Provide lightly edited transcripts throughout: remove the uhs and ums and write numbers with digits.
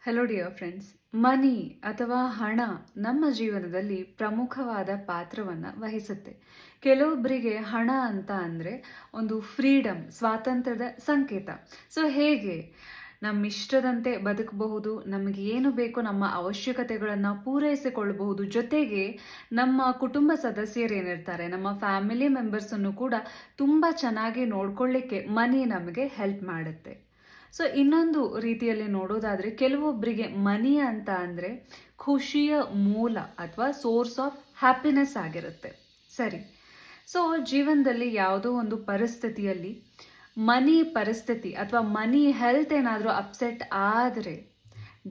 Hello dear friends. ಮನಿ ಅಥವಾ ಹಣ ನಮ್ಮ ಜೀವನದಲ್ಲಿ ಪ್ರಮುಖವಾದ ಪಾತ್ರವನ್ನು ವಹಿಸುತ್ತೆ. ಕೆಲವೊಬ್ಬರಿಗೆ ಹಣ ಅಂತ ಅಂದರೆ ಒಂದು ಫ್ರೀಡಮ್, ಸ್ವಾತಂತ್ರ್ಯದ ಸಂಕೇತ. ಸೊ ಹೇಗೆ ನಮ್ಮ ಇಷ್ಟದಂತೆ ಬದುಕಬಹುದು, ನಮಗೆ ಏನು ಬೇಕೋ ನಮ್ಮ ಅವಶ್ಯಕತೆಗಳನ್ನು ಪೂರೈಸಿಕೊಳ್ಳಬಹುದು, ಜೊತೆಗೆ ನಮ್ಮ ಕುಟುಂಬ ಸದಸ್ಯರೇನಿರ್ತಾರೆ, ನಮ್ಮ ಫ್ಯಾಮಿಲಿ ಮೆಂಬರ್ಸನ್ನು ಕೂಡ ತುಂಬ ಚೆನ್ನಾಗಿ ನೋಡ್ಕೊಳ್ಳಿಕ್ಕೆ ಮನಿ ನಮಗೆ ಹೆಲ್ಪ್ ಮಾಡುತ್ತೆ. ಸೊ ಇನ್ನೊಂದು ರೀತಿಯಲ್ಲಿ ನೋಡೋದಾದ್ರೆ ಕೆಲವೊಬ್ಬರಿಗೆ ಮನಿ ಅಂತ ಅಂದ್ರೆ ಖುಷಿಯ ಮೂಲ ಅಥವಾ ಸೋರ್ಸ್ ಆಫ್ ಹ್ಯಾಪಿನೆಸ್ ಆಗಿರುತ್ತೆ. ಸರಿ. ಸೊ ಜೀವನದಲ್ಲಿ ಯಾವುದೋ ಒಂದು ಪರಿಸ್ಥಿತಿಯಲ್ಲಿ ಮನಿ ಪರಿಸ್ಥಿತಿ ಅಥವಾ ಮನಿ ಹೆಲ್ತ್ ಏನಾದರೂ ಅಪ್ಸೆಟ್ ಆದರೆ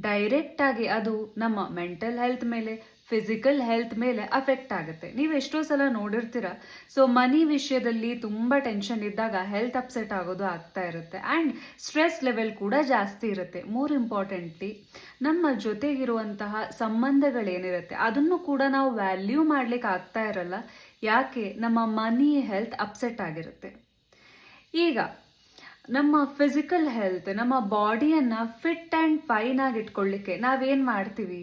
ಡೈರೆಕ್ಟ್ ಆಗಿ ಅದು ನಮ್ಮ ಮೆಂಟಲ್ ಹೆಲ್ತ್ ಮೇಲೆ, ಫಿಸಿಕಲ್ ಹೆಲ್ತ್ ಮೇಲೆ ಅಫೆಕ್ಟ್ ಆಗುತ್ತೆ. ನೀವು ಎಷ್ಟೋ ಸಲ ನೋಡಿರ್ತೀರ. ಸೊ ಮನಿ ವಿಷಯದಲ್ಲಿ ತುಂಬ ಟೆನ್ಷನ್ ಇದ್ದಾಗ ಹೆಲ್ತ್ ಅಪ್ಸೆಟ್ ಆಗೋದು ಆಗ್ತಾ ಇರುತ್ತೆ. ಆ್ಯಂಡ್ ಸ್ಟ್ರೆಸ್ ಲೆವೆಲ್ ಕೂಡ ಜಾಸ್ತಿ ಇರುತ್ತೆ. ಮೋರ್ ಇಂಪಾರ್ಟೆಂಟ್ಲಿ ನಮ್ಮ ಜೊತೆಗಿರುವಂತಹ ಸಂಬಂಧಗಳೇನಿರುತ್ತೆ ಅದನ್ನು ಕೂಡ ನಾವು ವ್ಯಾಲ್ಯೂ ಮಾಡ್ಲಿಕ್ಕೆ ಆಗ್ತಾ ಇರಲ್ಲ. ಯಾಕೆ? ನಮ್ಮ ಮನಿ ಹೆಲ್ತ್ ಅಪ್ಸೆಟ್ ಆಗಿರುತ್ತೆ. ಈಗ ನಮ್ಮ ಫಿಸಿಕಲ್ ಹೆಲ್ತ್, ನಮ್ಮ ಬಾಡಿಯನ್ನು ಫಿಟ್ ಆ್ಯಂಡ್ ಫೈನ್ ಆಗಿ ಇಟ್ಕೊಳ್ಳಿಕ್ಕೆ ನಾವೇನು ಮಾಡ್ತೀವಿ?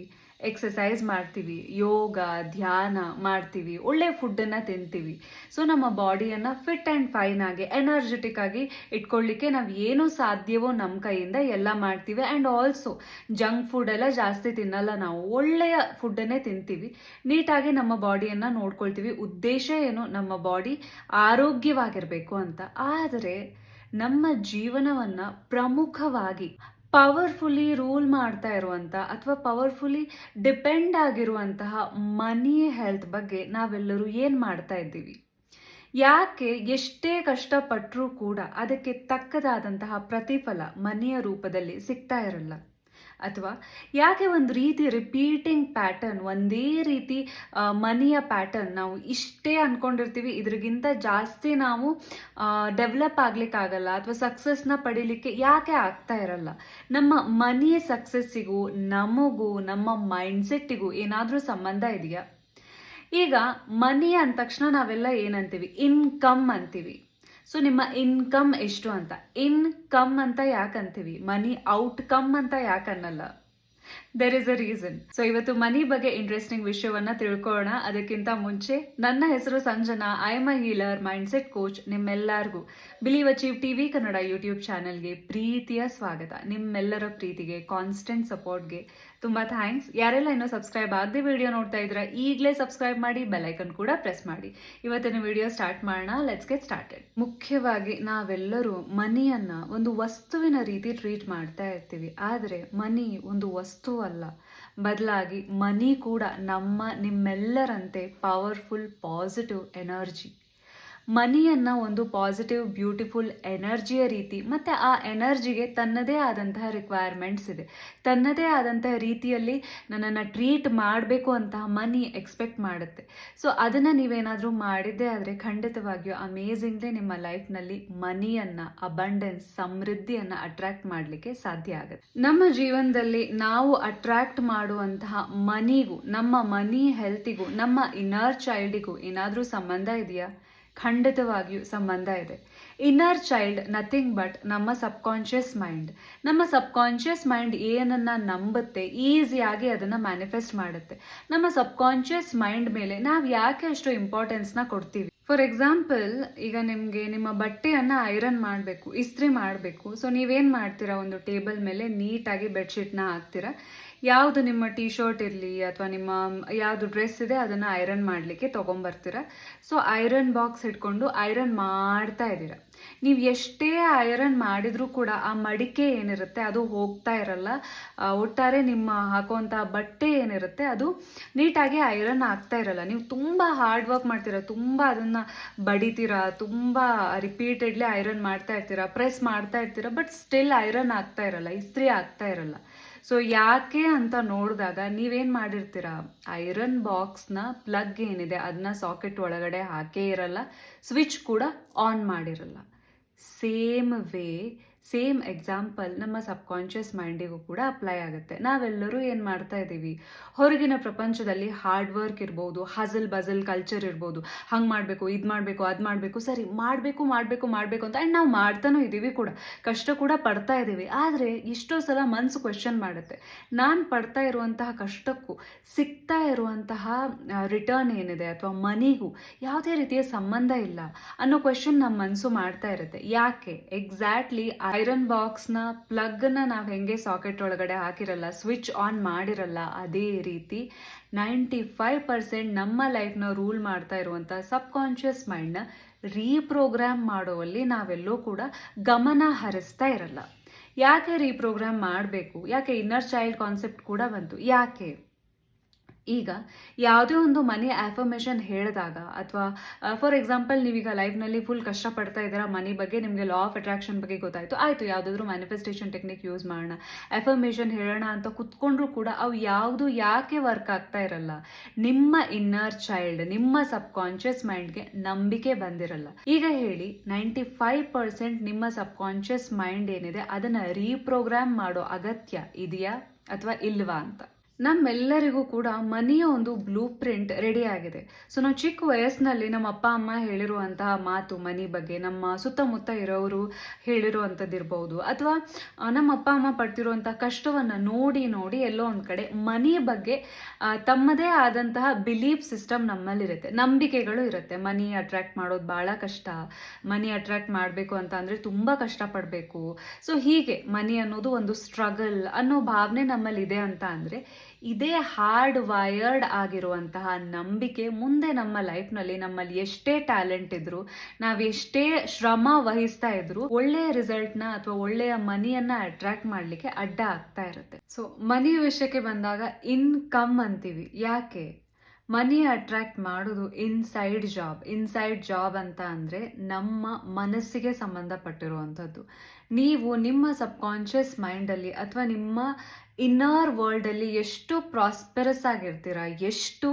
ಎಕ್ಸಸೈಸ್ ಮಾಡ್ತೀವಿ, ಯೋಗ, ಧ್ಯಾನ ಮಾಡ್ತೀವಿ, ಒಳ್ಳೆ ಫುಡ್ಡನ್ನು ತಿಂತೀವಿ. ಸೊ ನಮ್ಮ ಬಾಡಿಯನ್ನು ಫಿಟ್ ಆ್ಯಂಡ್ ಫೈನ್ ಆಗಿ, ಎನರ್ಜೆಟಿಕ್ ಆಗಿ ಇಟ್ಕೊಳ್ಳಿಕ್ಕೆ ನಾವು ಏನು ಸಾಧ್ಯವೋ ನಮ್ಮ ಕೈಯಿಂದ ಎಲ್ಲ ಮಾಡ್ತೀವಿ. ಆ್ಯಂಡ್ ಆಲ್ಸೋ ಜಂಕ್ ಫುಡ್ ಎಲ್ಲ ಜಾಸ್ತಿ ತಿನ್ನಲ್ಲ, ನಾವು ಒಳ್ಳೆಯ ಫುಡ್ಡನ್ನೇ ತಿಂತೀವಿ, ನೀಟಾಗಿ ನಮ್ಮ ಬಾಡಿಯನ್ನು ನೋಡ್ಕೊಳ್ತೀವಿ. ಉದ್ದೇಶ ಏನು? ನಮ್ಮ ಬಾಡಿ ಆರೋಗ್ಯವಾಗಿರಬೇಕು ಅಂತ. ಆದರೆ ನಮ್ಮ ಜೀವನವನ್ನು ಪ್ರಮುಖವಾಗಿ ಪವರ್ಫುಲಿ ರೂಲ್ ಮಾಡ್ತಾ ಇರುವಂಥ ಅಥವಾ ಪವರ್ಫುಲಿ ಡಿಪೆಂಡ್ ಆಗಿರುವಂತಹ ಮನಿ ಹೆಲ್ತ್ ಬಗ್ಗೆ ನಾವೆಲ್ಲರೂ ಏನು ಮಾಡ್ತಾ ಇದ್ದೀವಿ? ಯಾಕೆ ಎಷ್ಟೇ ಕಷ್ಟಪಟ್ಟರೂ ಕೂಡ ಅದಕ್ಕೆ ತಕ್ಕದಾದಂತಹ ಪ್ರತಿಫಲ ಮನಿಯ ರೂಪದಲ್ಲಿ ಸಿಗ್ತಾ ಇರಲ್ಲ? ಅಥವಾ ಯಾಕೆ ಒಂದು ರೀತಿ ರಿಪೀಟಿಂಗ್ ಪ್ಯಾಟರ್ನ್, ಒಂದೇ ರೀತಿ ಮನಿಯ ಪ್ಯಾಟರ್ನ್ ನಾವು ಇಷ್ಟೇ ಅಂದ್ಕೊಂಡಿರ್ತೀವಿ, ಇದ್ರಿಗಿಂತ ಜಾಸ್ತಿ ನಾವು ಡೆವಲಪ್ ಆಗ್ಲಿಕ್ಕಾಗಲ್ಲ ಅಥವಾ ಸಕ್ಸಸ್ನ ಪಡಿಲಿಕ್ಕೆ ಯಾಕೆ ಆಗ್ತಾ ಇರಲ್ಲ? ನಮ್ಮ ಮನಿಯ ಸಕ್ಸಸ್ಸಿಗೂ ನಮಗೂ ನಮ್ಮ ಮೈಂಡ್ಸೆಟ್ಟಿಗೂ ಏನಾದರೂ ಸಂಬಂಧ ಇದೆಯಾ? ಈಗ ಮನಿ ಅಂದ ತಕ್ಷಣ ನಾವೆಲ್ಲ ಏನಂತೀವಿ? ಇನ್ಕಮ್ ಅಂತೀವಿ. ಸೊ ನಿಮ್ಮ ಇನ್ಕಮ್ ಎಷ್ಟು ಅಂತ. ಇನ್ಕಮ್ ಅಂತ ಯಾಕಂತೀವಿ? ಮನಿ ಔಟ್ಕಮ್ ಅಂತ ಯಾಕನ್ನಲ್ಲ? There is a reason. So ಇವತ್ತು ಮನಿ ಬಗ್ಗೆ ಇಂಟ್ರೆಸ್ಟಿಂಗ್ ವಿಷಯವನ್ನ ತಿಳ್ಕೊಳ್ಳೋಣ. ಅದಕ್ಕಿಂತ ಮುಂಚೆ ನನ್ನ ಹೆಸರು Sanjana. I am a healer, mindset coach. ನಿಮ್ಮೆಲ್ಲರಿಗೂ believe achieve TV Kannada YouTube ಚಾನಲ್ಗೆ ಪ್ರೀತಿಯ ಸ್ವಾಗತ. ನಿಮ್ಮೆಲ್ಲರ ಪ್ರೀತಿಗೆ, ಕಾನ್ಸ್ಟೆಂಟ್ ಸಪೋರ್ಟ್ಗೆ ತುಂಬಾ ಥ್ಯಾಂಕ್ಸ್. ಯಾರೆಲ್ಲ ಇನ್ನೂ ಸಬ್ಸ್ಕ್ರೈಬ್ ಆಗದೆ ವಿಡಿಯೋ ನೋಡ್ತಾ ಇದ್ರ ಈಗಲೇ ಸಬ್ಸ್ಕ್ರೈಬ್ ಮಾಡಿ, ಬೆಲ್ ಐಕನ್ ಕೂಡ ಪ್ರೆಸ್ ಮಾಡಿ. ಇವತ್ತಿನ ವಿಡಿಯೋ ಸ್ಟಾರ್ಟ್ ಮಾಡೋಣ. Let's get started. ಮುಖ್ಯವಾಗಿ ನಾವೆಲ್ಲರೂ ಮನಿಯನ್ನ ಒಂದು ವಸ್ತುವಿನ ರೀತಿ ಟ್ರೀಟ್ ಮಾಡ್ತಾ ಇರ್ತೀವಿ. ಆದರೆ ಮನಿ ಒಂದು ವಸ್ತು ಅಲ್ಲ, ಬದಲಾಗಿ ಮನಿ ಕೂಡ ನಿಮ್ಮೆಲ್ಲರಂತೆ ಪವರ್ಫುಲ್ ಪಾಸಿಟಿವ್ ಎನರ್ಜಿ. ಮನಿಯನ್ನು ಒಂದು ಪಾಸಿಟಿವ್ ಬ್ಯೂಟಿಫುಲ್ ಎನರ್ಜಿಯ ರೀತಿ, ಮತ್ತು ಆ ಎನರ್ಜಿಗೆ ತನ್ನದೇ ಆದಂತಹ ರಿಕ್ವೈರ್ಮೆಂಟ್ಸ್ ಇದೆ. ತನ್ನದೇ ಆದಂತಹ ರೀತಿಯಲ್ಲಿ ನನ್ನನ್ನು ಟ್ರೀಟ್ ಮಾಡಬೇಕು ಅಂತ ಮನಿ ಎಕ್ಸ್ಪೆಕ್ಟ್ ಮಾಡುತ್ತೆ. ಸೊ ಅದನ್ನು ನೀವೇನಾದರೂ ಮಾಡಿದ್ದೇ ಆದರೆ ಖಂಡಿತವಾಗಿಯೂ ಅಮೇಝಿಂಗ್ಲಿ ನಿಮ್ಮ ಲೈಫ್ನಲ್ಲಿ ಮನಿಯನ್ನು, ಅಬಂಡೆನ್ಸ್, ಸಮೃದ್ಧಿಯನ್ನು ಅಟ್ರಾಕ್ಟ್ ಮಾಡಲಿಕ್ಕೆ ಸಾಧ್ಯ ಆಗುತ್ತೆ. ನಮ್ಮ ಜೀವನದಲ್ಲಿ ನಾವು ಅಟ್ರಾಕ್ಟ್ ಮಾಡುವಂತಹ ಮನಿಗೂ, ನಮ್ಮ ಮನಿ ಹೆಲ್ತಿಗೂ, ನಮ್ಮ ಇನ್ನರ್ ಚೈಲ್ಡಿಗೂ ಏನಾದರೂ ಸಂಬಂಧ ಇದೆಯಾ? ಖಂಡಿತವಾಗಿಯೂ ಸಂಬಂಧ ಇದೆ. ಇನ್ನರ್ ಚೈಲ್ಡ್ ನಥಿಂಗ್ ಬಟ್ ನಮ್ಮ ಸಬ್ಕಾನ್ಷಿಯಸ್ ಮೈಂಡ್. ನಮ್ಮ ಸಬ್ಕಾನ್ಷಿಯಸ್ ಮೈಂಡ್ ಏನನ್ನ ನಂಬುತ್ತೆ, ಈಸಿಯಾಗಿ ಅದನ್ನು ಮ್ಯಾನಿಫೆಸ್ಟ್ ಮಾಡುತ್ತೆ. ನಮ್ಮ ಸಬ್ಕಾನ್ಷಿಯಸ್ ಮೈಂಡ್ ಮೇಲೆ ನಾವು ಯಾಕೆ ಅಷ್ಟು ಇಂಪಾರ್ಟೆನ್ಸ್ನ ಕೊಡ್ತೀವಿ? ಫಾರ್ ಎಕ್ಸಾಂಪಲ್, ಈಗ ನಿಮಗೆ ನಿಮ್ಮ ಬಟ್ಟೆಯನ್ನು ಐರನ್ ಮಾಡಬೇಕು, ಇಸ್ತ್ರಿ ಮಾಡಬೇಕು. ಸೊ ನೀವೇನು ಮಾಡ್ತೀರಾ? ಒಂದು ಟೇಬಲ್ ಮೇಲೆ ನೀಟಾಗಿ ಬೆಡ್ಶೀಟ್ನ ಹಾಕ್ತೀರಾ. ಯಾವುದು ನಿಮ್ಮ ಟೀ ಶರ್ಟ್ ಇರಲಿ ಅಥವಾ ನಿಮ್ಮ ಯಾವುದು ಡ್ರೆಸ್ ಇದೆ ಅದನ್ನು ಐರನ್ ಮಾಡಲಿಕ್ಕೆ ತೊಗೊಂಬರ್ತೀರ. ಸೊ ಐರನ್ ಬಾಕ್ಸ್ ಇಟ್ಕೊಂಡು ಐರನ್ ಮಾಡ್ತಾ ಇದ್ದೀರಾ. ನೀವು ಎಷ್ಟೇ ಐರನ್ ಮಾಡಿದರೂ ಕೂಡ ಆ ಮಡಿಕೆ ಏನಿರುತ್ತೆ ಅದು ಹೋಗ್ತಾ ಇರಲ್ಲ. ಒಟ್ಟಾರೆ ನಿಮ್ಮ ಹಾಕುವಂಥ ಬಟ್ಟೆ ಏನಿರುತ್ತೆ ಅದು ನೀಟಾಗಿ ಐರನ್ ಆಗ್ತಾ ಇರಲ್ಲ. ನೀವು ತುಂಬ ಹಾರ್ಡ್ ವರ್ಕ್ ಮಾಡ್ತೀರಾ, ತುಂಬ ಅದನ್ನು ಬಡಿತೀರಾ, ತುಂಬ ರಿಪೀಟೆಡ್ಲಿ ಐರನ್ ಮಾಡ್ತಾ ಇರ್ತೀರಾ, ಪ್ರೆಸ್ ಮಾಡ್ತಾ ಇರ್ತೀರಾ, ಬಟ್ ಸ್ಟಿಲ್ ಐರನ್ ಆಗ್ತಾ ಇರಲ್ಲ, ಇಸ್ತ್ರಿ ಆಗ್ತಾ ಇರಲ್ಲ. ಸೊ ಯಾಕೆ ಅಂತ ನೋಡಿದಾಗ ನೀವೇನು ಮಾಡಿರ್ತೀರಾ? ಐರನ್ ಬಾಕ್ಸ್ನ ಪ್ಲಗ್ ಏನಿದೆ ಅದನ್ನ ಸಾಕೆಟ್ ಒಳಗಡೆ ಹಾಕೇ ಇರಲ್ಲ, ಸ್ವಿಚ್ ಕೂಡ ಆನ್ ಮಾಡಿರಲ್ಲ. ಸೇಮ್ ವೇ ಸೇಮ್ ಎಕ್ಸಾಂಪಲ್ ನಮ್ಮ ಸಬ್ಕಾನ್ಷಿಯಸ್ ಮೈಂಡಿಗೂ ಕೂಡ ಅಪ್ಲೈ ಆಗುತ್ತೆ. ನಾವೆಲ್ಲರೂ ಏನು ಮಾಡ್ತಾ ಇದ್ದೀವಿ, ಹೊರಗಿನ ಪ್ರಪಂಚದಲ್ಲಿ ಹಾರ್ಡ್ ವರ್ಕ್ ಇರ್ಬೋದು, ಹಜಲ್ ಬಜಲ್ ಕಲ್ಚರ್ ಇರ್ಬೋದು, ಹಂಗೆ ಮಾಡಬೇಕು, ಇದು ಮಾಡಬೇಕು, ಅದು ಮಾಡಬೇಕು, ಸರಿ ಮಾಡಬೇಕು ಮಾಡಬೇಕು ಮಾಡಬೇಕು ಅಂತ ಆ್ಯಂಡ್ ನಾವು ಮಾಡ್ತಾನೂ ಇದ್ದೀವಿ ಕೂಡ, ಕಷ್ಟ ಕೂಡ ಪಡ್ತಾ ಇದ್ದೀವಿ. ಆದರೆ ಎಷ್ಟೋ ಸಲ ಮನಸ್ಸು ಕ್ವೆಶ್ಚನ್ ಮಾಡುತ್ತೆ, ನಾನು ಪಡ್ತಾ ಇರುವಂತಹ ಕಷ್ಟಕ್ಕೂ ಸಿಗ್ತಾ ಇರುವಂತಹ ರಿಟರ್ನ್ ಏನಿದೆ ಅಥವಾ ಮನಿಗೂ ಯಾವುದೇ ರೀತಿಯ ಸಂಬಂಧ ಇಲ್ಲ ಅನ್ನೋ ಕ್ವೆಶನ್ ನಮ್ಮ ಮನಸ್ಸು ಮಾಡ್ತಾ ಇರುತ್ತೆ. ಯಾಕೆ? ಎಕ್ಸಾಕ್ಟ್ಲಿ ಐರನ್ ಬಾಕ್ಸ್ನ ಪ್ಲಗ್ನ ನಾವು ಹೆಂಗೆ ಸಾಕೆಟ್ ಒಳಗಡೆ ಹಾಕಿರಲ್ಲ, ಸ್ವಿಚ್ ಆನ್ ಮಾಡಿರಲ್ಲ, ಅದೇ ರೀತಿ 95% ನಮ್ಮ ಲೈಫ್ನ ರೂಲ್ ಮಾಡ್ತಾ ಇರುವಂಥ ಸಬ್ಕಾನ್ಷಿಯಸ್ ಮೈಂಡ್ನ ರೀಪ್ರೋಗ್ರಾಮ್ ಮಾಡುವಲ್ಲಿ ನಾವೆಲ್ಲೂ ಕೂಡ ಗಮನ ಹರಿಸ್ತಾ ಇರಲ್ಲ. ಯಾಕೆ ರೀಪ್ರೋಗ್ರಾಮ್ ಮಾಡಬೇಕು? ಯಾಕೆ ಇನ್ನರ್ ಚೈಲ್ಡ್ ಕಾನ್ಸೆಪ್ಟ್ ಕೂಡ ಬಂತು? ಯಾಕೆ? ಈಗ ಯಾವುದೇ ಒಂದು ಮನಿ ಆಫರ್ಮೇಷನ್ ಹೇಳಿದಾಗ ಅಥವಾ ಫಾರ್ ಎಕ್ಸಾಂಪಲ್ ನೀವೀಗ ಲೈಫ್ನಲ್ಲಿ ಫುಲ್ ಕಷ್ಟಪಡ್ತಾ ಇದ್ದೀರಾ, ಮನಿ ಬಗ್ಗೆ ನಿಮಗೆ ಲಾ ಆಫ್ ಅಟ್ರಾಕ್ಷನ್ ಬಗ್ಗೆ ಗೊತ್ತಾಯಿತು, ಆಯಿತು ಯಾವುದಾದ್ರೂ ಮ್ಯಾನಿಫೆಸ್ಟೇಷನ್ ಟೆಕ್ನಿಕ್ ಯೂಸ್ ಮಾಡೋಣ, ಆಫರ್ಮೇಷನ್ ಹೇಳೋಣ ಅಂತ ಕುತ್ಕೊಂಡ್ರೂ ಕೂಡ ಅವು ಯಾವುದು ಯಾಕೆ ವರ್ಕ್ ಆಗ್ತಾ ಇರಲ್ಲ? ನಿಮ್ಮ ಇನ್ನರ್ ಚೈಲ್ಡ್, ನಿಮ್ಮ ಸಬ್ಕಾನ್ಷಿಯಸ್ ಮೈಂಡ್ಗೆ ನಂಬಿಕೆ ಬಂದಿರಲ್ಲ. ಈಗ ಹೇಳಿ, 95% ನಿಮ್ಮ ಸಬ್ಕಾನ್ಷಿಯಸ್ ಮೈಂಡ್ ಏನಿದೆ ಅದನ್ನು ರೀಪ್ರೋಗ್ರಾಮ್ ಮಾಡೋ ಅಗತ್ಯ ಇದೆಯಾ ಅಥವಾ ಇಲ್ವಾ ಅಂತ. ನಮ್ಮೆಲ್ಲರಿಗೂ ಕೂಡ ಮನಿಯ ಒಂದು ಬ್ಲೂ ಪ್ರಿಂಟ್ ರೆಡಿ ಆಗಿದೆ. ಸೊ ನಾವು ಚಿಕ್ಕ ವಯಸ್ಸಿನಲ್ಲಿ ನಮ್ಮ ಅಪ್ಪ ಅಮ್ಮ ಹೇಳಿರುವಂತಹ ಮಾತು ಮನಿ ಬಗ್ಗೆ, ನಮ್ಮ ಸುತ್ತಮುತ್ತ ಇರೋರು ಹೇಳಿರುವಂಥದ್ದಿರ್ಬೋದು, ಅಥವಾ ನಮ್ಮ ಅಪ್ಪ ಅಮ್ಮ ಪಡ್ತಿರುವಂಥ ಕಷ್ಟವನ್ನು ನೋಡಿ ನೋಡಿ ಎಲ್ಲೋ ಒಂದು ಕಡೆ ಮನಿ ಬಗ್ಗೆ ತಮ್ಮದೇ ಆದಂತಹ ಬಿಲೀಫ್ ಸಿಸ್ಟಮ್ ನಮ್ಮಲ್ಲಿರುತ್ತೆ, ನಂಬಿಕೆಗಳು ಇರುತ್ತೆ. ಮನಿ ಅಟ್ರಾಕ್ಟ್ ಮಾಡೋದು ಭಾಳ ಕಷ್ಟ, ಮನಿ ಅಟ್ರಾಕ್ಟ್ ಮಾಡಬೇಕು ಅಂತ ಅಂದರೆ ತುಂಬ ಕಷ್ಟಪಡಬೇಕು, ಸೊ ಹೀಗೆ ಮನಿ ಅನ್ನೋದು ಒಂದು ಸ್ಟ್ರಗಲ್ ಅನ್ನೋ ಭಾವನೆ ನಮ್ಮಲ್ಲಿದೆ ಅಂತ ಅಂದರೆ ಇದೇ ಹಾರ್ಡ್ ವೈರ್ಡ್ ಆಗಿರುವಂತಹ ನಂಬಿಕೆ ಮುಂದೆ ನಮ್ಮ ಲೈಫ್ನಲ್ಲಿ ನಮ್ಮಲ್ಲಿ ಎಷ್ಟೇ ಟ್ಯಾಲೆಂಟ್ ಇದ್ರು, ನಾವೆಷ್ಟೇ ಶ್ರಮ ವಹಿಸ್ತಾ ಇದ್ರು, ಒಳ್ಳೆಯ ರಿಸಲ್ಟ್ನ ಅಥವಾ ಒಳ್ಳೆಯ ಮನಿಯನ್ನ ಅಟ್ರಾಕ್ಟ್ ಮಾಡಲಿಕ್ಕೆ ಅಡ್ಡ ಆಗ್ತಾ ಇರುತ್ತೆ. ಸೊ ಮನಿ ವಿಷಯಕ್ಕೆ ಬಂದಾಗ ಇನ್ಕಮ್ ಅಂತೀವಿ. ಯಾಕೆ? ಮನಿ ಅಟ್ರಾಕ್ಟ್ ಮಾಡೋದು ಇನ್ಸೈಡ್ ಜಾಬ್ ಅಂತ ಅಂದರೆ ನಮ್ಮ ಮನಸ್ಸಿಗೆ ಸಂಬಂಧಪಟ್ಟಿರುವಂಥದ್ದು. ನೀವು ನಿಮ್ಮ ಸಬ್ಕಾನ್ಷಿಯಸ್ ಮೈಂಡಲ್ಲಿ ಅಥವಾ ನಿಮ್ಮ ಇನ್ನರ್ ವರ್ಲ್ಡಲ್ಲಿ ಎಷ್ಟು ಪ್ರಾಸ್ಪೆರಸ್ ಆಗಿರ್ತೀರಾ, ಎಷ್ಟು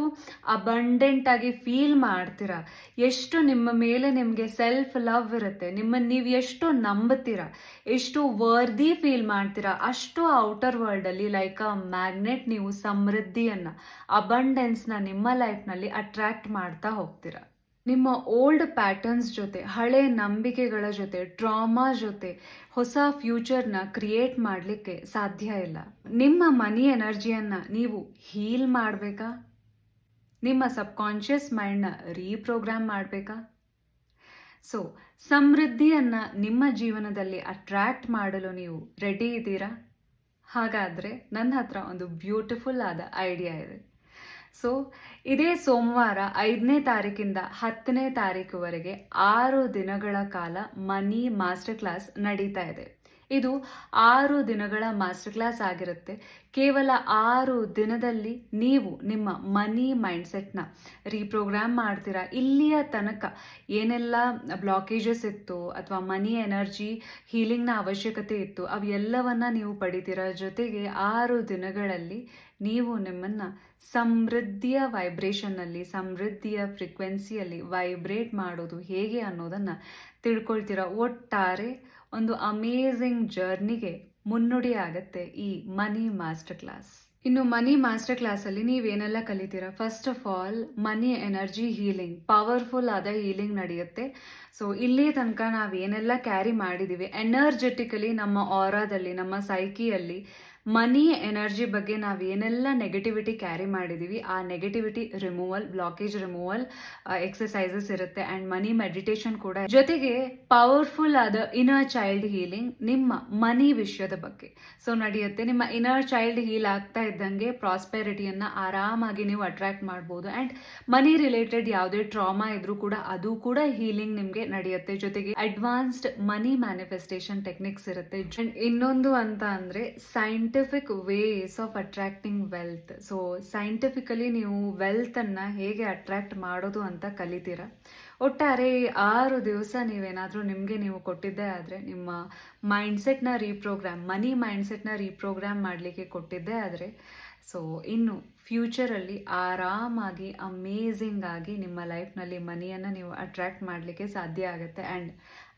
ಅಬಂಡೆಂಟ್ ಆಗಿ ಫೀಲ್ ಮಾಡ್ತೀರಾ, ಎಷ್ಟು ನಿಮ್ಮ ಮೇಲೆ ನಿಮಗೆ ಸೆಲ್ಫ್ ಲವ್ ಇರುತ್ತೆ, ನಿಮ್ಮನ್ನು ನೀವು ಎಷ್ಟು ನಂಬುತ್ತೀರಾ, ಎಷ್ಟು ವರ್ದಿ ಫೀಲ್ ಮಾಡ್ತೀರಾ, ಅಷ್ಟು ಔಟರ್ ವರ್ಲ್ಡಲ್ಲಿ ಲೈಕ್ ಅ ಮ್ಯಾಗ್ನೆಟ್ ನೀವು ಸಮೃದ್ಧಿಯನ್ನು, ಅಬಂಡೆನ್ಸ್ನ ನಿಮ್ಮ ಲೈಫ್ನಲ್ಲಿ ಅಟ್ರಾಕ್ಟ್ ಮಾಡ್ತಾ ಹೋಗ್ತೀರಾ. ನಿಮ್ಮ ಓಲ್ಡ್ ಪ್ಯಾಟರ್ನ್ಸ್ ಜೊತೆ, ಹಳೆ ನಂಬಿಕೆಗಳ ಜೊತೆ, ಟ್ರಾಮಾ ಜೊತೆ ಹೊಸ ಫ್ಯೂಚರ್ನ ಕ್ರಿಯೇಟ್ ಮಾಡಲಿಕ್ಕೆ ಸಾಧ್ಯ ಇಲ್ಲ. ನಿಮ್ಮ ಮನಿ ಎನರ್ಜಿಯನ್ನು ನೀವು ಹೀಲ್ ಮಾಡಬೇಕಾ? ನಿಮ್ಮ ಸಬ್ಕಾನ್ಷಿಯಸ್ ಮೈಂಡ್ನ ರೀಪ್ರೋಗ್ರಾಮ್ ಮಾಡಬೇಕಾ? ಸೊ ಸಮೃದ್ಧಿಯನ್ನು ನಿಮ್ಮ ಜೀವನದಲ್ಲಿ ಅಟ್ರಾಕ್ಟ್ ಮಾಡಲು ನೀವು ರೆಡಿ ಇದ್ದೀರಾ? ಹಾಗಾದರೆ ನನ್ನ ಹತ್ರ ಒಂದು ಬ್ಯೂಟಿಫುಲ್ ಆದ ಐಡಿಯಾ ಇದೆ. ಸೊ ಇದೇ ಸೋಮವಾರ 5ನೇ ತಾರೀಕಿಂದ 10ನೇ ತಾರೀಕುವರೆಗೆ 6 ದಿನಗಳ ಕಾಲ ಮನಿ ಮಾಸ್ಟರ್ ಕ್ಲಾಸ್ ನಡೀತಾ ಇದೆ. ಇದು 6 ದಿನಗಳ ಮಾಸ್ಟರ್ ಕ್ಲಾಸ್ ಆಗಿರುತ್ತೆ. ಕೇವಲ 6 ದಿನದಲ್ಲಿ ನೀವು ನಿಮ್ಮ ಮನಿ ಮೈಂಡ್ಸೆಟ್ನ ರೀಪ್ರೋಗ್ರಾಮ್ ಮಾಡ್ತೀರಾ. ಇಲ್ಲಿಯ ತನಕ ಏನೆಲ್ಲ ಬ್ಲಾಕೇಜಸ್ ಇತ್ತು ಅಥವಾ ಮನಿ ಎನರ್ಜಿ ಹೀಲಿಂಗ್ನ ಅವಶ್ಯಕತೆ ಇತ್ತು ಅವೆಲ್ಲವನ್ನ ನೀವು ಪಡಿತೀರಾ. ಜೊತೆಗೆ 6 ದಿನಗಳಲ್ಲಿ ನೀವು ನಿಮ್ಮನ್ನು ಸಮೃದ್ಧಿಯ ವೈಬ್ರೇಷನ್ನಲ್ಲಿ, ಸಮೃದ್ಧಿಯ ಫ್ರೀಕ್ವೆನ್ಸಿಯಲ್ಲಿ ವೈಬ್ರೇಟ್ ಮಾಡೋದು ಹೇಗೆ ಅನ್ನೋದನ್ನು ತಿಳ್ಕೊಳ್ತೀರಾ. ಒಟ್ಟಾರೆ ಒಂದು ಅಮೇಝಿಂಗ್ ಜರ್ನಿಗೆ ಮುನ್ನುಡಿ ಆಗುತ್ತೆ ಈ ಮನಿ ಮಾಸ್ಟರ್ ಕ್ಲಾಸ್. ಇನ್ನು ಮನಿ ಮಾಸ್ಟರ್ ಕ್ಲಾಸಲ್ಲಿ ನೀವೇನೆಲ್ಲ ಕಲಿತೀರಾ? First of all money energy healing, powerful ಆದ ಹೀಲಿಂಗ್ ನಡೆಯುತ್ತೆ. ಸೊ ಇಲ್ಲಿ ತನಕ ನಾವೇನೆಲ್ಲ ಕ್ಯಾರಿ ಮಾಡಿದ್ದೀವಿ ಎನರ್ಜೆಟಿಕಲಿ ನಮ್ಮ ಆರಾದಲ್ಲಿ, ನಮ್ಮ ಸೈಕಿಯಲ್ಲಿ ಮನಿ ಎನರ್ಜಿ ಬಗ್ಗೆ ನಾವೇನೆಲ್ಲ ನೆಗೆಟಿವಿಟಿ ಕ್ಯಾರಿ ಮಾಡಿದ್ದೀವಿ ಆ negativity removal, blockage removal exercises ಇರುತ್ತೆ ಆ್ಯಂಡ್ ಮನಿ ಮೆಡಿಟೇಷನ್ ಕೂಡ. ಜೊತೆಗೆ ಪವರ್ಫುಲ್ ಆದ ಇನ್ನರ್ ಚೈಲ್ಡ್ ಹೀಲಿಂಗ್ ನಿಮ್ಮ ಮನಿ ವಿಷಯದ ಬಗ್ಗೆ ಸೊ ನಡೆಯುತ್ತೆ. ನಿಮ್ಮ ಇನ್ನರ್ ಚೈಲ್ಡ್ ಹೀಲ್ ಆಗ್ತಾ ಇದ್ದಂಗೆ ಪ್ರಾಸ್ಪೆರಿಟಿಯನ್ನು ಆರಾಮಾಗಿ ನೀವು ಅಟ್ರಾಕ್ಟ್ ಮಾಡ್ಬೋದು ಆ್ಯಂಡ್ ಮನಿ ರಿಲೇಟೆಡ್ ಯಾವುದೇ ಟ್ರಾಮಾ ಇದ್ರೂ ಕೂಡ ಅದು ಕೂಡ ಹೀಲಿಂಗ್ ನಿಮಗೆ ನಡೆಯುತ್ತೆ. ಜೊತೆಗೆ ಅಡ್ವಾನ್ಸ್ಡ್ ಮನಿ ಮ್ಯಾನಿಫೆಸ್ಟೇಷನ್ ಟೆಕ್ನಿಕ್ಸ್ ಇರುತ್ತೆ. ಇನ್ನೊಂದು ಅಂತ ಅಂದರೆ scientific ways of attracting wealth. So scientifically ನೀವು ವೆಲ್ತನ್ನು ಹೇಗೆ ಅಟ್ರಾಕ್ಟ್ ಮಾಡೋದು ಅಂತ ಕಲಿತೀರಾ. ಒಟ್ಟಾರೆ 6 ದಿವಸ ನೀವೇನಾದರೂ ನಿಮಗೆ ನೀವು ಕೊಟ್ಟಿದ್ದೇ ಆದರೆ, ನಿಮ್ಮ ಮೈಂಡ್ಸೆಟ್ನ ರೀಪ್ರೋಗ್ರಾಮ್, ಮನಿ ಮೈಂಡ್ಸೆಟ್ನ ರೀಪ್ರೋಗ್ರಾಮ್ ಮಾಡಲಿಕ್ಕೆ ಕೊಟ್ಟಿದ್ದೇ ಆದರೆ, ಸೊ ಇನ್ನು ಫ್ಯೂಚರಲ್ಲಿ ಆರಾಮಾಗಿ ಅಮೇಝಿಂಗ್ ಆಗಿ ನಿಮ್ಮ ಲೈಫ್ನಲ್ಲಿ ಮನಿಯನ್ನು ನೀವು ಅಟ್ರಾಕ್ಟ್ ಮಾಡಲಿಕ್ಕೆ ಸಾಧ್ಯ ಆಗುತ್ತೆ. ಆ್ಯಂಡ್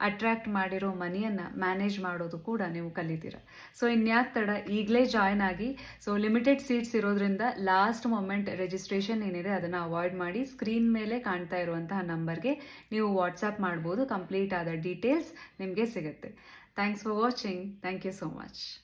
ಅಟ್ರಾಕ್ಟ್ ಮಾಡಿರೋ ಮನಿಯನ್ನು ಮ್ಯಾನೇಜ್ ಮಾಡೋದು ಕೂಡ ನೀವು ಕಲಿತೀರ. ಸೊ ಇನ್ಯಾಕೆ ತಡ, ಈಗಲೇ ಜಾಯ್ನ್ ಆಗಿ. ಸೊ ಲಿಮಿಟೆಡ್ ಸೀಟ್ಸ್ ಇರೋದ್ರಿಂದ ಲಾಸ್ಟ್ ಮೊಮೆಂಟ್ ರಿಜಿಸ್ಟ್ರೇಷನ್ ಏನಿದೆ ಅದನ್ನು ಅವಾಯ್ಡ್ ಮಾಡಿ ಸ್ಕ್ರೀನ್ ಮೇಲೆ ಕಾಣ್ತಾ ಇರುವಂತಹ ನಂಬರ್ಗೆ ನೀವು ವಾಟ್ಸಪ್ ಮಾಡ್ಬೋದು. ಕಂಪ್ಲೀಟ್ ಆದ ಡೀಟೇಲ್ಸ್ ನಿಮಗೆ ಸಿಗುತ್ತೆ. Thanks for watching. Thank you so much.